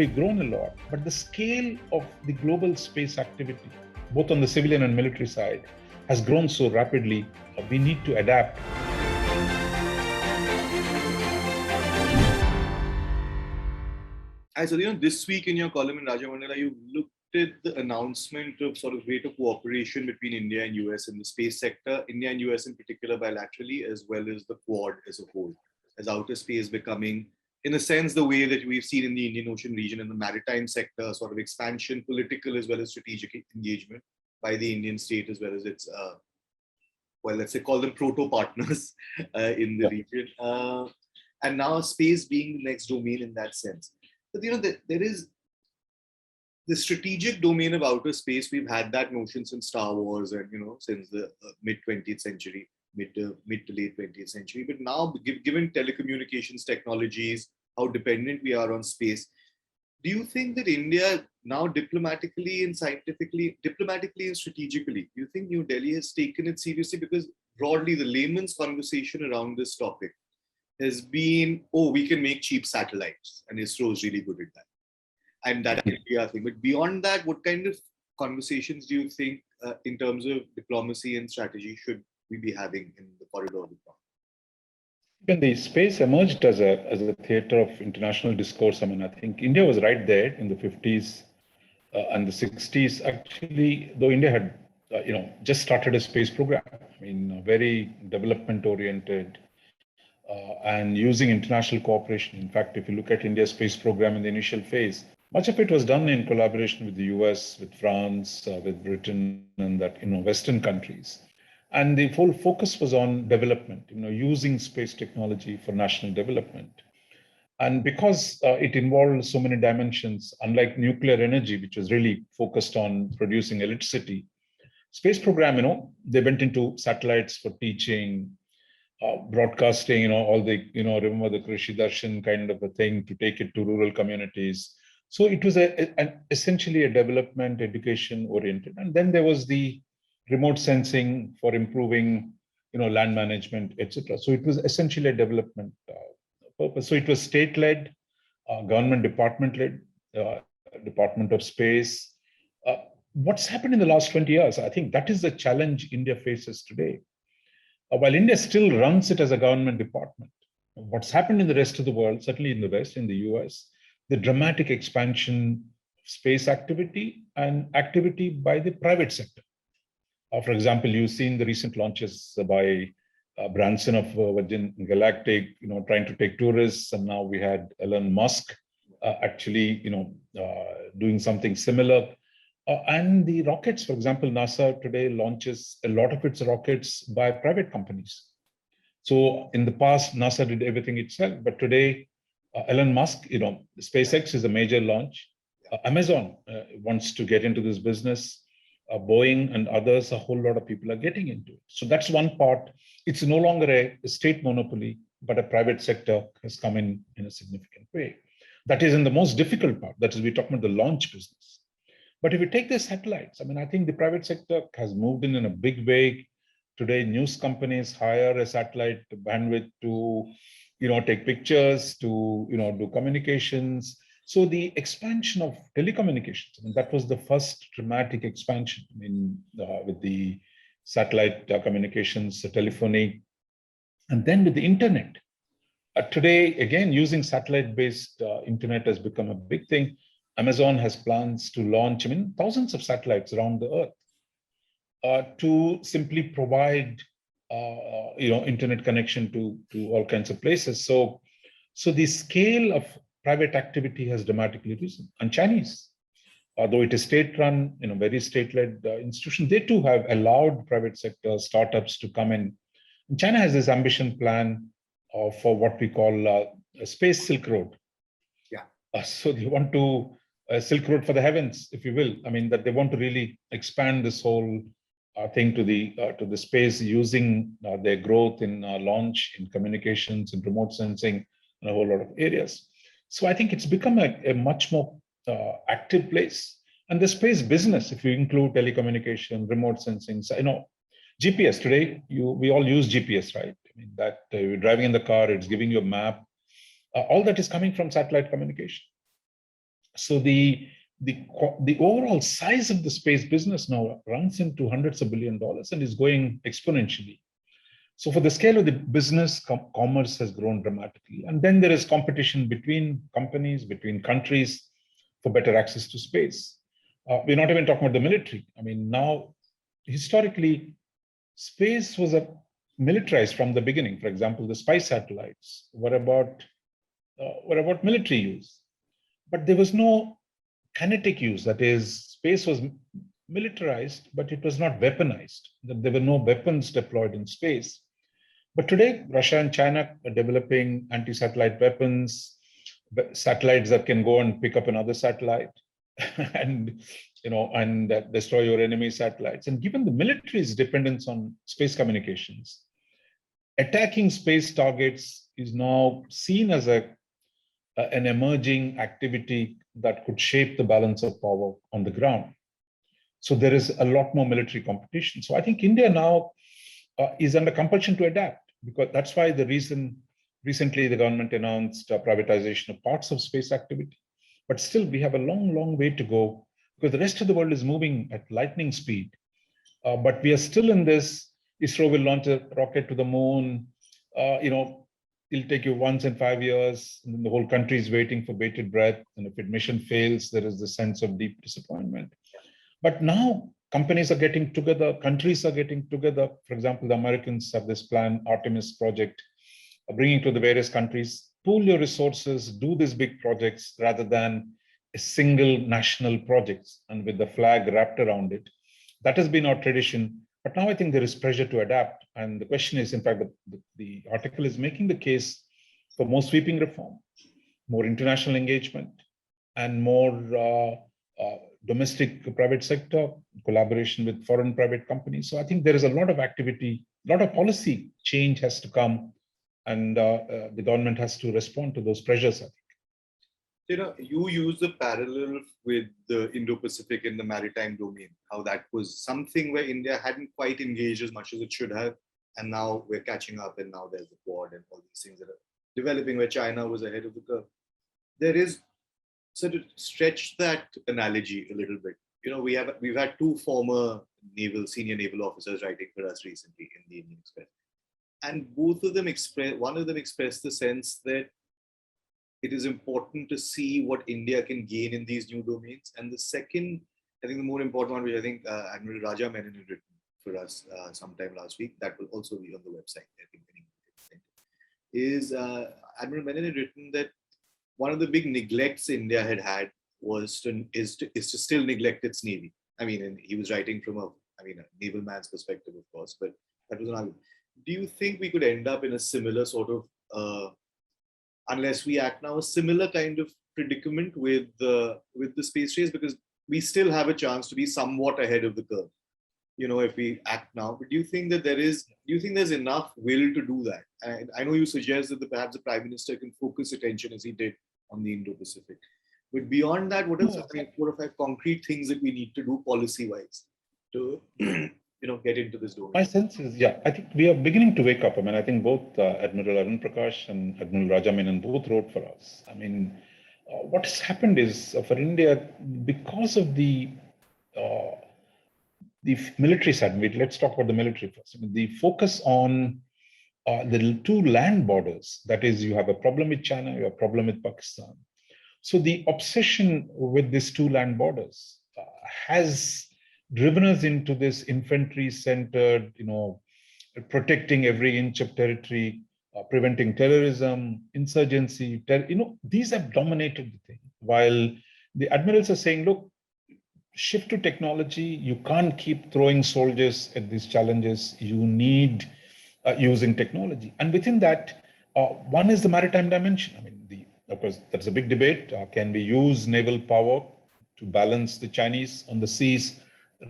we've grown a lot, but the scale of the global space activity, both on the civilian and military side, has grown so rapidly. We need to adapt. So, this week in your column in Rajamandala, you looked at the announcement of sort of greater cooperation between India and US in the space sector, India and US in particular bilaterally, as well as the Quad as a whole, as outer space becoming, in a sense, the way that we've seen in the Indian Ocean region and the maritime sector, sort of expansion, political as well as strategic engagement by the Indian state as well as its, let's say, call them proto-partners in the region. And now space being the next domain in that sense. But there is the strategic domain of outer space. We've had that notion since Star Wars and since the mid 20th century, mid to late 20th century. But now, given telecommunications technologies, how dependent we are on space, do you think that India now diplomatically and strategically, do you think New Delhi has taken it seriously? Because broadly, the layman's conversation around this topic has been, we can make cheap satellites, and ISRO is really good at that. And that will be our thing. But beyond that, what kind of conversations do you think, in terms of diplomacy and strategy, should we be having in the corridor of the problem? When the space emerged as a theater of international discourse, I think India was right there in the 50s and the 60s. Actually, though India had, just started a space program, very development-oriented, and using international cooperation. In fact, if you look at India's space program in the initial phase, much of it was done in collaboration with the US, with France, with Britain, and Western countries. And the full focus was on development, using space technology for national development. And because it involved so many dimensions, unlike nuclear energy, which was really focused on producing electricity, space program, they went into satellites for teaching, broadcasting, all the, remember the Krishi Darshan kind of a thing to take it to rural communities. So it was essentially a development, education oriented. And then there was the remote sensing for improving, land management, etc. So it was essentially a development purpose. So it was state-led, government department-led, Department of Space. What's happened in the last 20 years? I think that is the challenge India faces today. While India still runs it as a government department, what's happened in the rest of the world, certainly in the West, in the US, the dramatic expansion of space activity and activity by the private sector. For example, you've seen the recent launches by Branson of Virgin Galactic, trying to take tourists, and now we had Elon Musk actually, doing something similar. And the rockets, for example, NASA today launches a lot of its rockets by private companies. So in the past, NASA did everything itself, but today, Elon Musk, SpaceX is a major launch. Amazon wants to get into this business. Boeing and others, a whole lot of people are getting into it. So that's one part. It's no longer a state monopoly, but a private sector has come in a significant way. That is in the most difficult part. That is, we're talking about the launch business. But if you take the satellites, I think the private sector has moved in a big way. Today, news companies hire a satellite bandwidth to, take pictures, to, do communications. So the expansion of telecommunications, that was the first dramatic expansion with the satellite communications, telephony, and then with the internet. Today, again, using satellite-based internet has become a big thing. Amazon has plans to launch, thousands of satellites around the earth to simply provide, internet connection to all kinds of places. So the scale of private activity has dramatically risen. And Chinese, although it is state-run, very state-led institution, they too have allowed private sector startups to come in. And China has this ambition plan for what we call a space Silk Road. Yeah. So they want to Silk Road for the heavens, if you will. That they want to really expand this whole thing to the space using their growth in launch, in communications, in remote sensing, and a whole lot of areas. So I think it's become a much more active place. And the space business, if you include telecommunication, remote sensing, GPS today, we all use GPS, right? That you're driving in the car, it's giving you a map. All that is coming from satellite communication. So the overall size of the space business now runs into hundreds of billion dollars and is going exponentially. So for the scale of the business, commerce has grown dramatically. And then there is competition between companies, between countries for better access to space. We're not even talking about the military. I mean, now, historically, space was militarized from the beginning. For example, the spy satellites were about military use. But there was no kinetic use. That is, space was militarized, but it was not weaponized. There were no weapons deployed in space. But today, Russia and China are developing anti-satellite weapons, satellites that can go and pick up another satellite, and destroy your enemy satellites. And given the military's dependence on space communications, attacking space targets is now seen as an emerging activity that could shape the balance of power on the ground. So there is a lot more military competition. So I think India now is under compulsion to adapt, because that's why recently the government announced privatization of parts of space activity. But still, we have a long, long way to go, because the rest of the world is moving at lightning speed. But we are still in this. ISRO will launch a rocket to the moon. It'll take you once in 5 years, and then the whole country is waiting for bated breath. And if mission fails, there is the sense of deep disappointment. But now companies are getting together, countries are getting together. For example, the Americans have this plan, Artemis project, bringing to the various countries, pool your resources, do these big projects rather than a single national project and with the flag wrapped around it. That has been our tradition. But now I think there is pressure to adapt. And the question is, in fact, the article is making the case for more sweeping reform, more international engagement, and more domestic private sector collaboration with foreign private companies. So I think there is a lot of activity, a lot of policy change has to come, and the government has to respond to those pressures, I think. You use the parallel with the Indo-Pacific in the maritime domain, how that was something where India hadn't quite engaged as much as it should have. And now we're catching up, and now there's the Quad and all these things that are developing where China was ahead of the curve. There is, so to stretch that analogy a little bit, we've had two former senior naval officers writing for us recently in the Indian Express. And both of them one of them expressed the sense that it is important to see what India can gain in these new domains. And the second, I think the more important one, which I think Admiral Raja Menon had written for us sometime last week, that will also be on the website, I think, is Admiral Menon had written that one of the big neglects India had is to still neglect its navy. I mean, and he was writing from a naval man's perspective, of course, but that was an argument. Do you think we could end up in a similar sort of unless we act now, a similar kind of predicament with the space race, because we still have a chance to be somewhat ahead of the curve, if we act now. But do you think there's enough will to do that? And I know you suggest that perhaps the Prime Minister can focus attention as he did on the Indo-Pacific. But beyond that, what are some 4 or 5 concrete things that we need to do policy-wise to get into this domain? My sense is, I think we are beginning to wake up. I mean, I think both Admiral Arun Prakash and Admiral Raja Menon both wrote for us. I mean, what has happened is for India, because of the military side, let's talk about the military first. I mean, the focus on the 2 land borders, that is, you have a problem with China, you have a problem with Pakistan. So the obsession with these 2 land borders has driven us into this infantry-centered, protecting every inch of territory, preventing terrorism, insurgency. These have dominated the thing. While the admirals are saying, look, shift to technology. You can't keep throwing soldiers at these challenges. You need using technology. And within that, one is the maritime dimension. I mean, of course, that's a big debate. Can we use naval power to balance the Chinese on the seas,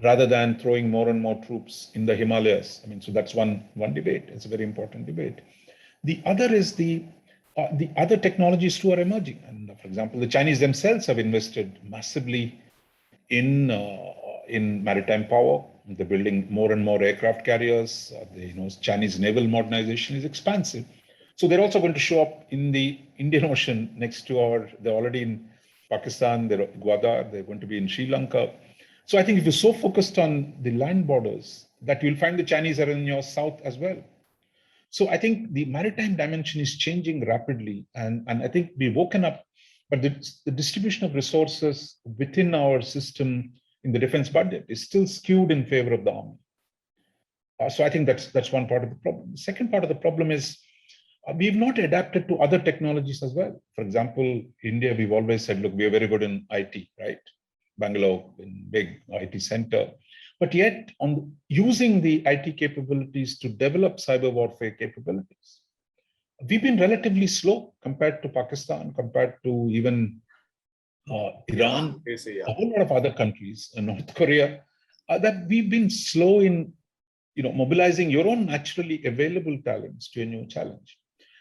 rather than throwing more and more troops in the Himalayas? I mean, so that's one debate. It's a very important debate. The other is the other technologies too are emerging. And for example, the Chinese themselves have invested massively in maritime power. They're building more and more aircraft carriers. The Chinese naval modernization is expansive. So they're also going to show up in the Indian Ocean next to they're already Pakistan, they're Gwadar, they're going to be in Sri Lanka. So I think if you're so focused on the land borders, that you'll find the Chinese are in your south as well. So I think the maritime dimension is changing rapidly, and I think we've woken up, but the distribution of resources within our system in the defense budget is still skewed in favor of the army. So I think that's one part of the problem. The second part of the problem is we've not adapted to other technologies as well. For example, India, we've always said, look, we are very good in IT, right? Bangalore, in big IT center. But yet, on using the IT capabilities to develop cyber warfare capabilities, we've been relatively slow compared to Pakistan, compared to even Iran, a whole lot of other countries, North Korea, that we've been slow in mobilizing your own naturally available talents to a new challenge.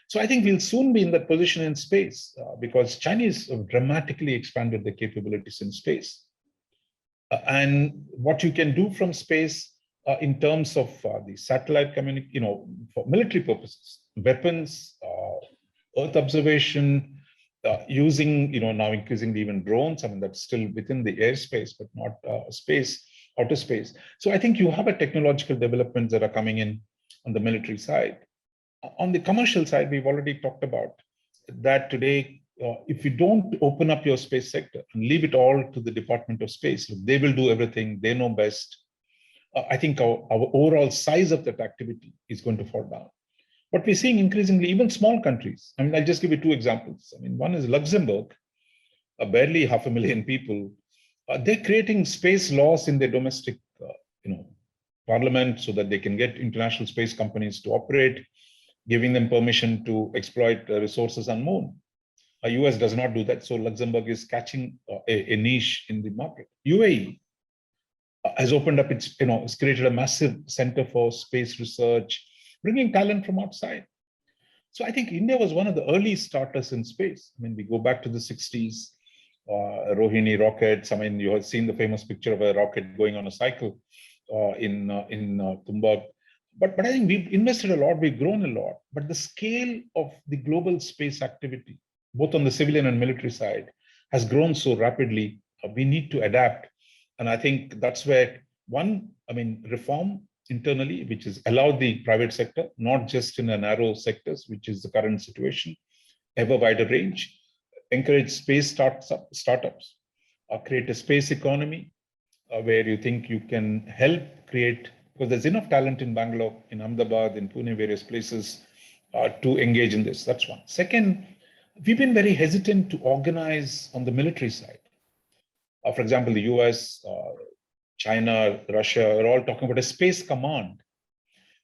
So I think we'll soon be in that position in space because Chinese have dramatically expanded their capabilities in space. And what you can do from space in terms of the satellite communication, for military purposes, weapons, Earth observation, using, now increasingly even drones. I mean, that's still within the airspace, but not space, outer space. So I think you have a technological developments that are coming in on the military side. On the commercial side, we've already talked about that today. If you don't open up your space sector and leave it all to the Department of Space, they will do everything, they know best. I think our overall size of that activity is going to fall down. But we're seeing increasingly, even small countries. I mean, I'll just give you two examples. I mean, one is Luxembourg, barely 500,000 people. They're creating space laws in their domestic, parliament so that they can get international space companies to operate, giving them permission to exploit resources on moon. US does not do that, so Luxembourg is catching a niche in the market. UAE has opened up it's created a massive center for space research, bringing talent from outside. So I think India was one of the early starters in space. I mean, we go back to the 60s, Rohini rockets. I mean, you have seen the famous picture of a rocket going on a cycle in Tumbag. But I think we've invested a lot, we've grown a lot, but the scale of the global space activity, both on the civilian and military side, has grown so rapidly. We need to adapt. And I think that's where reform internally, which is allow the private sector, not just in a narrow sectors, which is the current situation, ever wider range, encourage space startups, create a space economy where you think you can help create, because there's enough talent in Bangalore, in Ahmedabad, in Pune, various places to engage in this. That's one. Second, we've been very hesitant to organize on the military side. For example, the US, China, Russia are all talking about a space command.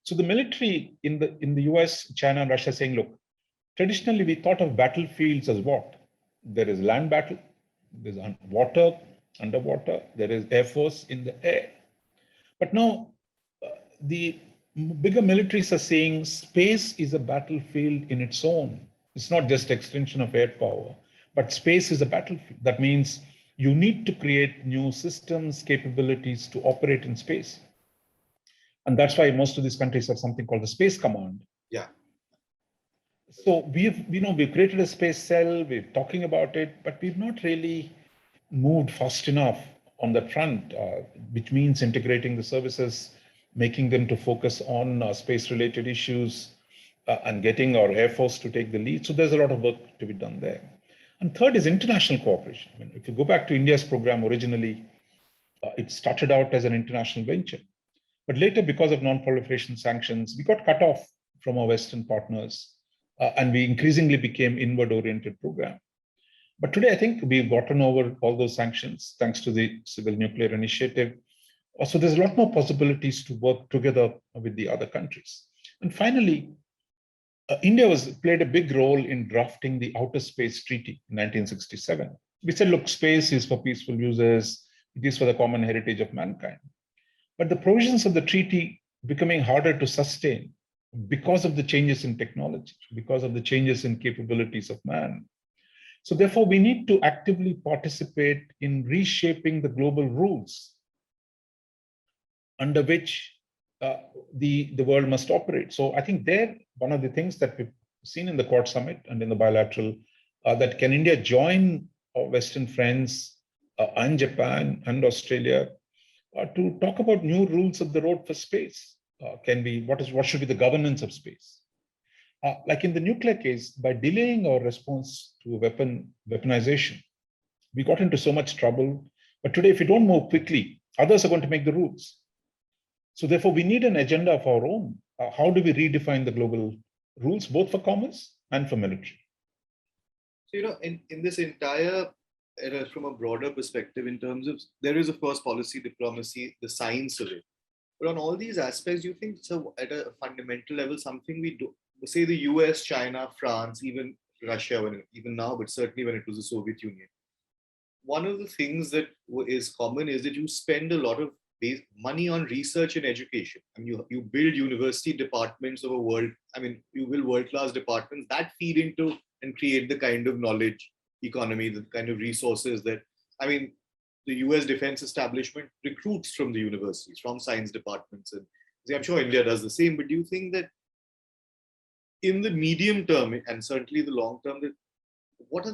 So the military in the US, China, and Russia saying, look, traditionally we thought of battlefields as what? There is land battle, there's water, underwater, there is air force in the air. But now the bigger militaries are saying space is a battlefield in its own. It's not just extension of air power, but space is a battlefield. That means you need to create new systems, capabilities to operate in space. And that's why most of these countries have something called the Space Command. Yeah. So we've created a space cell, we're talking about it, but we've not really moved fast enough on that front, which means integrating the services, making them to focus on space-related issues, and getting our Air Force to take the lead. So there's a lot of work to be done there. And third is international cooperation. I mean, if you go back to India's program originally, it started out as an international venture. But later, because of non-proliferation sanctions, we got cut off from our Western partners, and we increasingly became inward-oriented program. But today, I think we've gotten over all those sanctions thanks to the Civil Nuclear Initiative. So there's a lot more possibilities to work together with the other countries. And finally, India played a big role in drafting the Outer Space Treaty in 1967. We said, look, space is for peaceful users, it is for the common heritage of mankind. But the provisions of the treaty becoming harder to sustain because of the changes in technology, because of the changes in capabilities of man. So therefore, we need to actively participate in reshaping the global rules under which the world must operate. So I think one of the things that we've seen in the Quad Summit and in the bilateral, that can India join our Western friends and Japan and Australia to talk about new rules of the road for space. What should be the governance of space? Like in the nuclear case, by delaying our response to weaponization, we got into so much trouble. But today, if we don't move quickly, others are going to make the rules. So therefore, we need an agenda of our own. How do we redefine the global rules, both for commerce and for military? So, in this entire era, from a broader perspective, in terms of, there is, of course, policy, diplomacy, the science of it. But on all these aspects, do you think so at a fundamental level, something we do, say the US, China, France, even Russia, even now, but certainly when it was the Soviet Union, one of the things that is common is that you spend a lot of money on research and education. I mean, you build university departments of a world. I mean, you build world-class departments that feed into and create the kind of knowledge economy, the kind of resources that, I mean, the US defense establishment recruits from the universities, from science departments. And I'm sure India does the same, but do you think that in the medium term and certainly the long term, that what are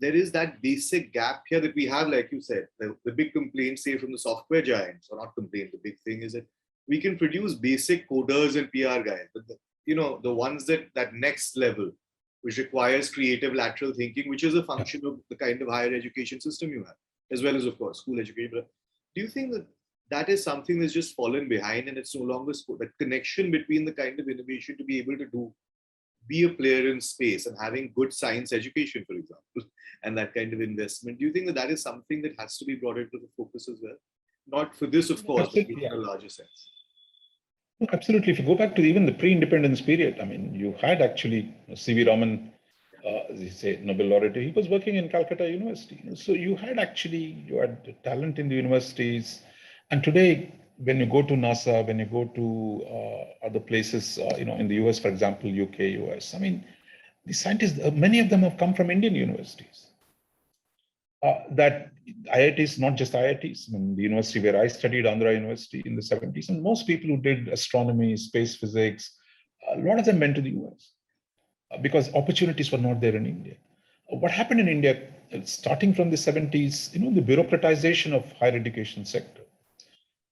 there is that basic gap here that we have, like you said, the big complaint, say from the software giants, or not complaint, the big thing is that we can produce basic coders and PR guys, but the ones that next level, which requires creative lateral thinking, which is a function of the kind of higher education system you have, as well as, of course, school education. But do you think that that is something that's just fallen behind and it's no longer that connection between the kind of innovation to be able to be a player in space and having good science education, for example, and that kind of investment? Do you think that that is something that has to be brought into the focus as well? Not for this, of course, but in a larger sense. Absolutely. If you go back to even the pre-independence period, I mean, you had actually C.V. Raman, Nobel laureate. He was working in Calcutta University. So you had talent in the universities. And today, when you go to NASA, when you go to other places, in the US, for example, UK, US, I mean, the scientists, many of them have come from Indian universities. That IITs, not just IITs, I mean, the university where I studied, Andhra University in the 70s, and most people who did astronomy, space physics, a lot of them went to the US because opportunities were not there in India. What happened in India, starting from the 70s, the bureaucratization of higher education sector,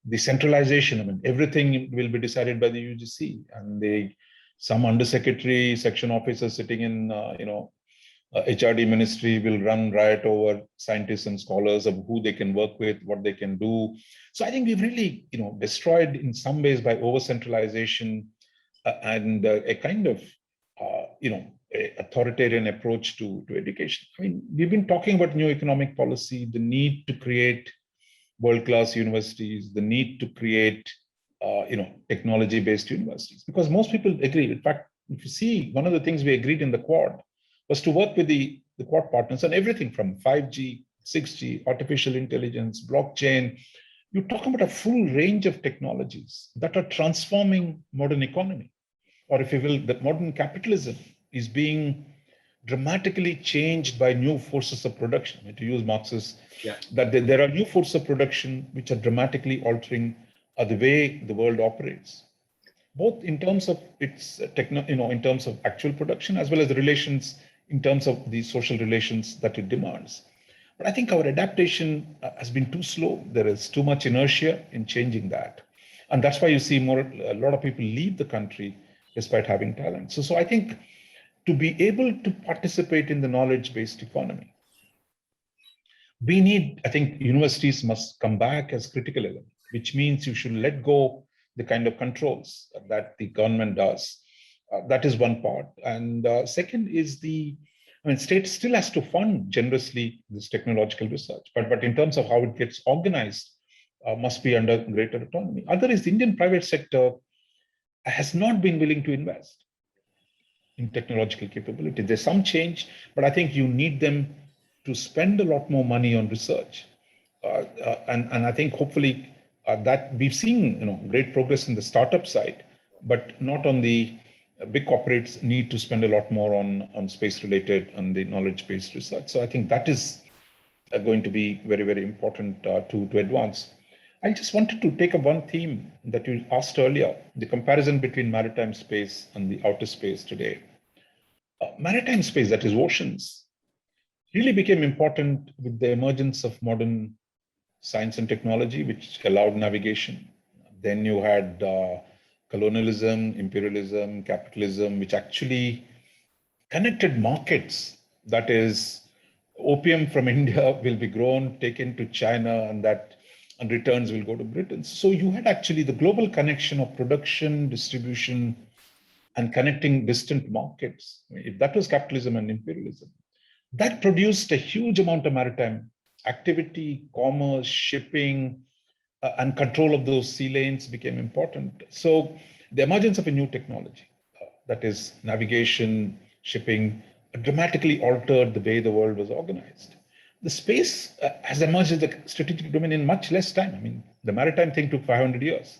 the centralization, I mean, everything will be decided by the UGC, and some undersecretary, section officers sitting in, HRD ministry will run riot over scientists and scholars of who they can work with, what they can do. So I think we've really, destroyed in some ways by over centralization and a kind of, authoritarian approach to education. I mean, we've been talking about new economic policy, the need to create world-class universities, the need to create, technology-based universities, because most people agree. In fact, if you see, one of the things we agreed in the Quad was to work with the Quad partners on everything from 5G, 6G, artificial intelligence, blockchain. You talk about a full range of technologies that are transforming modern economy, or if you will, that modern capitalism is being dramatically changed by new forces of production. To use Marx's, that there are new forces of production which are dramatically altering the way the world operates, both in terms of its in terms of actual production, as well as the relations in terms of the social relations that it demands. But I think our adaptation has been too slow. There is too much inertia in changing that. And that's why you see a lot of people leave the country despite having talent. So I think to be able to participate in the knowledge-based economy, I think universities must come back as critical element, which means you should let go the kind of controls that the government does. That is one part. And second is state still has to fund generously this technological research, but in terms of how it gets organized, must be under greater autonomy. Other is the Indian private sector has not been willing to invest in technological capability. There's some change, but I think you need them to spend a lot more money on research. And I think hopefully that we've seen great progress in the startup side, but not on the big corporates need to spend a lot more on space related and the knowledge-based research. So I think that is going to be very, very important to advance. I just wanted to take up one theme that you asked earlier, the comparison between maritime space and the outer space today. Maritime space, that is oceans, really became important with the emergence of modern science and technology, which allowed navigation. Then you had colonialism, imperialism, capitalism, which actually connected markets. That is, opium from India will be grown, taken to China, and returns will go to Britain. So you had actually the global connection of production, distribution, and connecting distant markets. If that was capitalism and imperialism, that produced a huge amount of maritime activity, commerce, shipping, and control of those sea lanes became important. So the emergence of a new technology, that is navigation, shipping, dramatically altered the way the world was organized. The space has emerged as a strategic domain in much less time. I mean, the maritime thing took 500 years.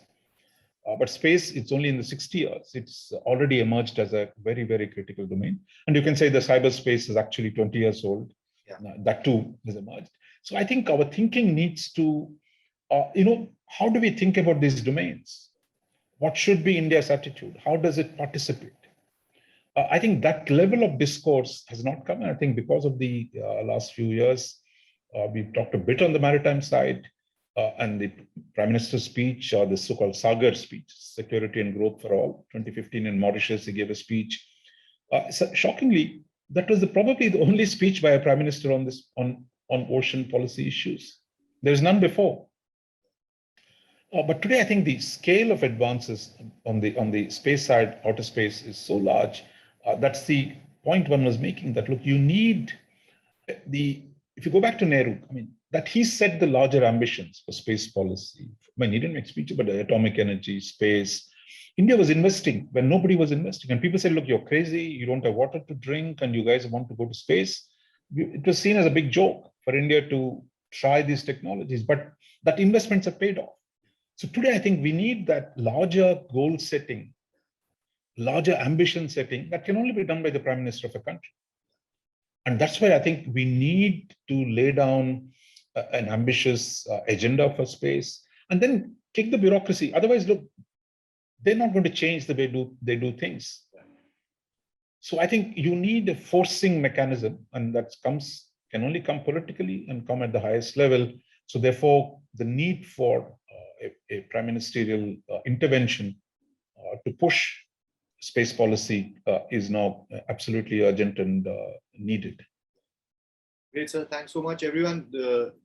But space, it's only in the 60 years. It's already emerged as a very, very critical domain. And you can say the cyberspace is actually 20 years old. Yeah. That too has emerged. So I think our thinking needs to, how do we think about these domains? What should be India's attitude? How does it participate? I think that level of discourse has not come. And I think because of the last few years, we've talked a bit on the maritime side. And the Prime Minister's speech, or the so-called Sagar speech, Security and Growth for All, 2015 in Mauritius, he gave a speech. So shockingly, that was probably the only speech by a Prime Minister on ocean policy issues. There's none before. But today, I think the scale of advances on the space side, outer space, is so large. That's the point one was making, that look, you need if you go back to Nehru, I mean, that he set the larger ambitions for space policy. I mean, he didn't make speeches, but atomic energy, space. India was investing when nobody was investing. And people said, look, you're crazy. You don't have water to drink and you guys want to go to space. It was seen as a big joke for India to try these technologies, but that investments have paid off. So today, I think we need that larger goal setting, larger ambition setting that can only be done by the Prime Minister of a country. And that's why I think we need to lay down an ambitious agenda for space and then kick the bureaucracy. Otherwise, look, they're not going to change the way they do things. So I think you need a forcing mechanism, and that can only come politically and come at the highest level. So therefore, the need for a prime ministerial intervention to push space policy is now absolutely urgent and needed. Great, sir. Thanks so much, everyone.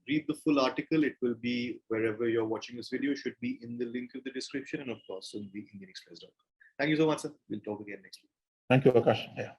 Read the full article. It will be wherever you're watching this video. Should be in the link of the description, and of course on the IndianExpress.com. Thank you so much, sir. We'll talk again next week. Thank you, Akash. Yeah.